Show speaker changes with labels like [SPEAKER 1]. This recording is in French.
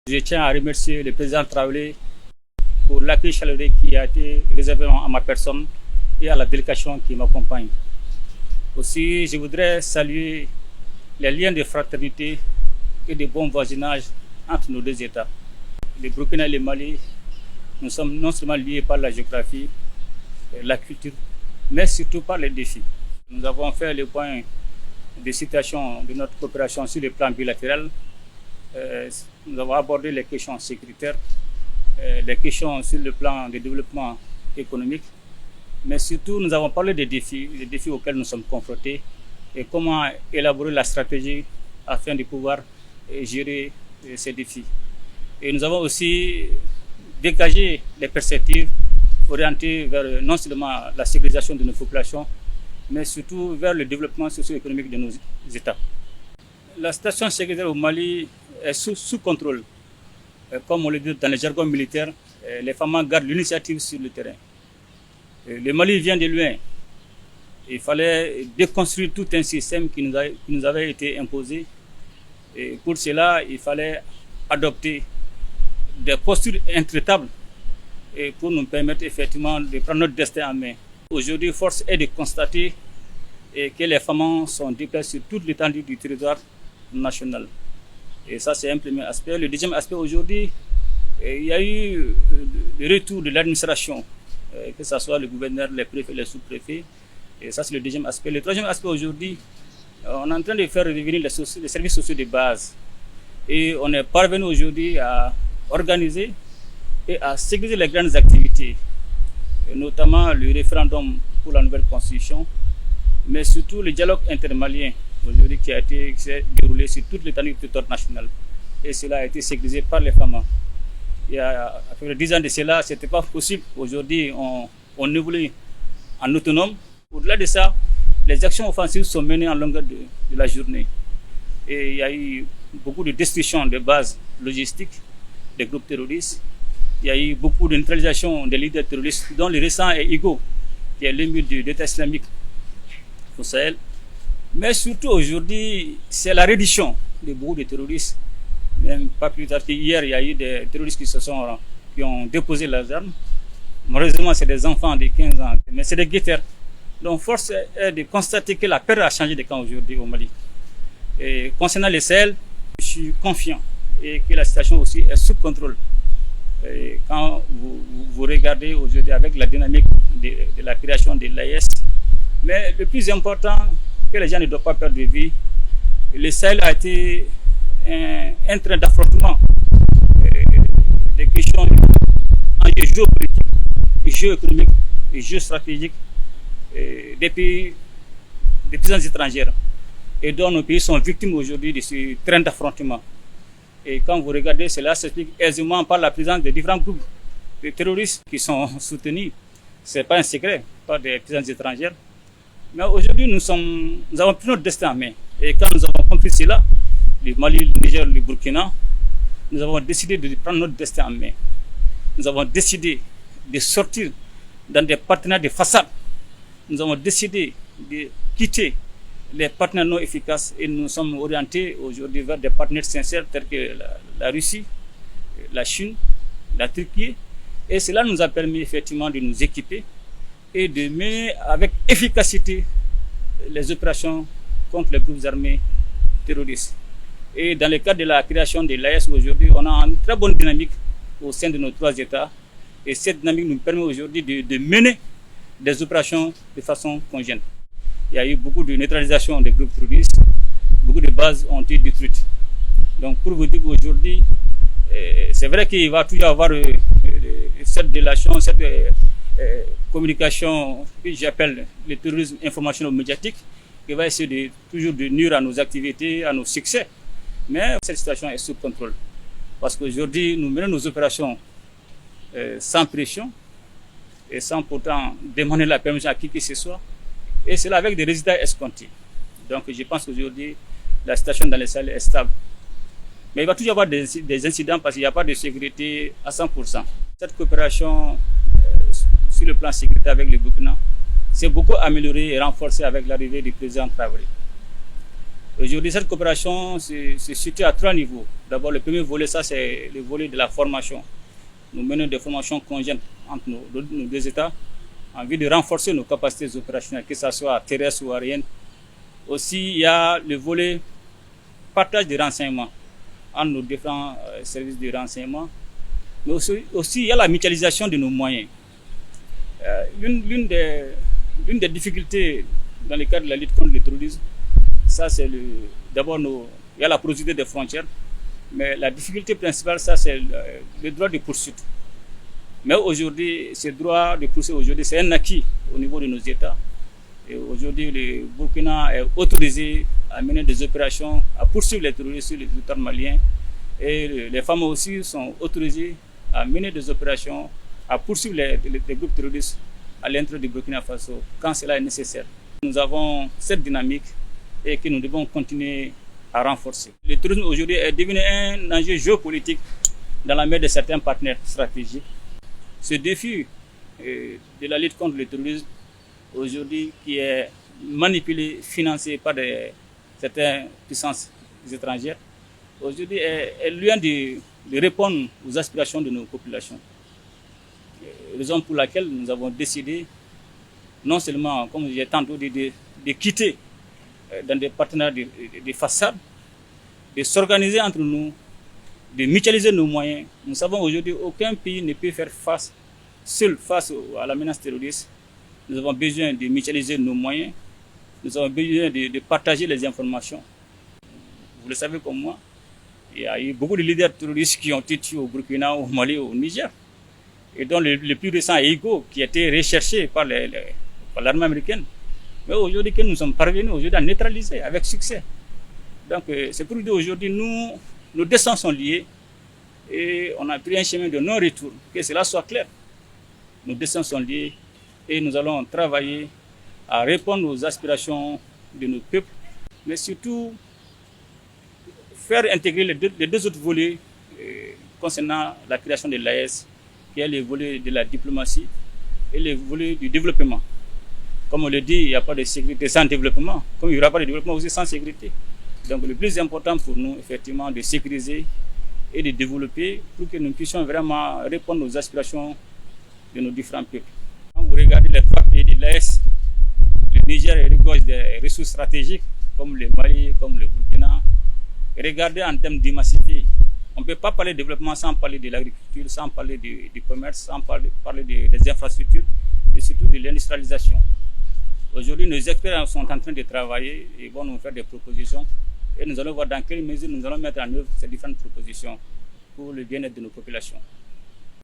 [SPEAKER 1] Je tiens à remercier le président Traoré pour l'accueil chaleureux qui a été réservé à ma personne et à la délégation qui m'accompagne. Aussi, je voudrais saluer les liens de fraternité et de bon voisinage entre nos deux États. Le Burkina et le Mali, nous sommes non seulement liés par la géographie, la culture, mais surtout par les défis. Nous avons fait le point de situation de notre coopération sur le plan bilatéral. Nous avons abordé les questions sécuritaires, les questions sur le plan de développement économique, mais surtout nous avons parlé des défis auxquels nous sommes confrontés et comment élaborer la stratégie afin de pouvoir gérer ces défis. Et nous avons aussi dégagé les perspectives orientées vers non seulement la sécurisation de nos populations, mais surtout vers le développement socio-économique de nos États. La situation sécuritaire au Mali est sous contrôle. Comme on le dit dans le jargon militaire, les femmes gardent l'initiative sur le terrain. Le Mali vient de loin. Il fallait déconstruire tout un système qui nous avait été imposé. Et pour cela, il fallait adopter des postures intraitables et pour nous permettre effectivement de prendre notre destin en main. Aujourd'hui, force est de constater que les femmes sont déplacées sur toute l'étendue du territoire national. Et ça, c'est un premier aspect. Le deuxième aspect, aujourd'hui, il y a eu le retour de l'administration, que ce soit le gouverneur, les préfets, les sous-préfets. Et ça, c'est le deuxième aspect. Le troisième aspect, aujourd'hui, on est en train de faire revenir les services sociaux de base. Et on est parvenu aujourd'hui à organiser et à sécuriser les grandes activités, et notamment le référendum pour la nouvelle constitution, mais surtout le dialogue intermalien aujourd'hui qui s'est déroulé sur toute l'étendue du territoire national. Et cela a été sécurisé par les femmes. Il y a à peu près 10 ans de cela, ce n'était pas possible. Aujourd'hui, on évolue en autonome. Au-delà de ça, les actions offensives sont menées en longueur de la journée. Et il y a eu beaucoup de destruction de bases logistiques des groupes terroristes. Il y a eu beaucoup de neutralisation des leaders terroristes, dont le récent est Igo, qui est l'émir de l'État islamique au Sahel. Mais surtout aujourd'hui, c'est la reddition de beaucoup de terroristes. Même pas plus tard qu'hier, il y a eu des terroristes qui ont déposé leurs armes. Malheureusement, c'est des enfants de 15 ans, mais c'est des guetteurs. Donc, force est de constater que la peur a changé de camp aujourd'hui au Mali. Et concernant le Sahel, je suis confiant et que la situation aussi est sous contrôle. Et quand vous regardez aujourd'hui avec la dynamique de la création de l'AES, mais le plus important, que les gens ne doivent pas perdre de vue, le Sahel a été un train d'affrontement des questions en géopolitique, géoéconomique et géostratégique des puissances étrangères et dont nos pays sont victimes aujourd'hui de ce train d'affrontement. Et quand vous regardez, cela s'explique aisément par la présence de différents groupes de terroristes qui sont soutenus. Ce n'est pas un secret par des puissances étrangères. Mais aujourd'hui, nous avons pris notre destin en main. Et quand nous avons compris cela, le Mali, le Niger, le Burkina, nous avons décidé de prendre notre destin en main. Nous avons décidé de sortir dans des partenaires de façade. Nous avons décidé de quitter les partenaires non efficaces et nous sommes orientés aujourd'hui vers des partenaires sincères tels que la Russie, la Chine, la Turquie. Et cela nous a permis effectivement de nous équiper et de mener avec efficacité les opérations contre les groupes armés terroristes. Et dans le cadre de la création de l'AES aujourd'hui, on a une très bonne dynamique au sein de nos 3 États. Et cette dynamique nous permet aujourd'hui de mener des opérations de façon conjointe. Il y a eu beaucoup de neutralisation des groupes terroristes, beaucoup de bases ont été détruites. Donc pour vous dire qu'aujourd'hui, c'est vrai qu'il va toujours y avoir cette délation, cette communication que j'appelle le terrorisme informationnel-médiatique, qui va essayer toujours de nuire à nos activités, à nos succès. Mais cette situation est sous contrôle. Parce qu'aujourd'hui, nous menons nos opérations sans pression et sans pourtant demander la permission à qui que ce soit. Et c'est là avec des résultats escomptés. Donc je pense qu'aujourd'hui, la situation dans les Sahel est stable. Mais il va toujours y avoir des incidents parce qu'il n'y a pas de sécurité à 100%. Cette coopération sur le plan sécurité avec le Burkina s'est beaucoup améliorée et renforcée avec l'arrivée du président Traoré. Aujourd'hui, cette coopération se situe à 3 niveaux. D'abord, le premier volet, ça c'est le volet de la formation. Nous menons des formations conjointes entre nos 2 États en vue de renforcer nos capacités opérationnelles, que ce soit terrestre ou aérienne. Aussi, il y a le volet partage de renseignements entre nos différents services de renseignement. Mais aussi, il y a la mutualisation de nos moyens. L'une des difficultés dans le cadre de la lutte contre le terrorisme, ça c'est d'abord il y a la porosité des frontières, mais la difficulté principale, ça c'est le droit de poursuite. Mais aujourd'hui, ce droit de poursuite, aujourd'hui, c'est un acquis au niveau de nos États. Et aujourd'hui, le Burkina est autorisé à mener des opérations, à poursuivre les terroristes sur le territoire malien. Et les femmes aussi sont autorisées à mener des opérations, à poursuivre les groupes terroristes à l'intérieur du Burkina Faso quand cela est nécessaire. Nous avons cette dynamique et que nous devons continuer à renforcer. Le terrorisme aujourd'hui est devenu un enjeu géopolitique dans la main de certains partenaires stratégiques. Ce défi de la lutte contre le terrorisme aujourd'hui qui est manipulé, financé par certaines puissances étrangères, aujourd'hui est loin de répondre aux aspirations de nos populations. Raison pour laquelle nous avons décidé non seulement, comme j'ai tantôt dit, de quitter dans des partenariats de façade, de s'organiser entre nous, de mutualiser nos moyens. Nous savons aujourd'hui qu'aucun pays ne peut faire seul face à la menace terroriste. Nous avons besoin de mutualiser nos moyens, nous avons besoin de partager les informations. Vous le savez comme moi, il y a eu beaucoup de leaders terroristes qui ont été tués au Burkina, au Mali, au Niger. Et dont le plus récent est Igo, qui a été recherché par l'armée américaine. Mais aujourd'hui, que nous sommes parvenus à neutraliser avec succès. Donc, c'est pour dire aujourd'hui, nos destins sont liés et on a pris un chemin de non-retour. Que cela soit clair. Nos destins sont liés et nous allons travailler à répondre aux aspirations de nos peuples, mais surtout faire intégrer les deux autres volets concernant la création de l'AES, qui est le volet de la diplomatie et le volet du développement. Comme on le dit, il n'y a pas de sécurité sans développement, comme il n'y aura pas de développement aussi sans sécurité. Donc le plus important pour nous, effectivement, de sécuriser et de développer pour que nous puissions vraiment répondre aux aspirations de nos différents peuples. Quand vous regardez les 3 pays de l'AES, le Niger regorge des ressources stratégiques, comme le Mali, comme le Burkina. Et regardez en termes d'immensité. On ne peut pas parler de développement sans parler de l'agriculture, sans parler du commerce, sans parler des infrastructures et surtout de l'industrialisation. Aujourd'hui, nos experts sont en train de travailler et vont nous faire des propositions. Et nous allons voir dans quelle mesure nous allons mettre en œuvre ces différentes propositions pour le bien-être de nos populations.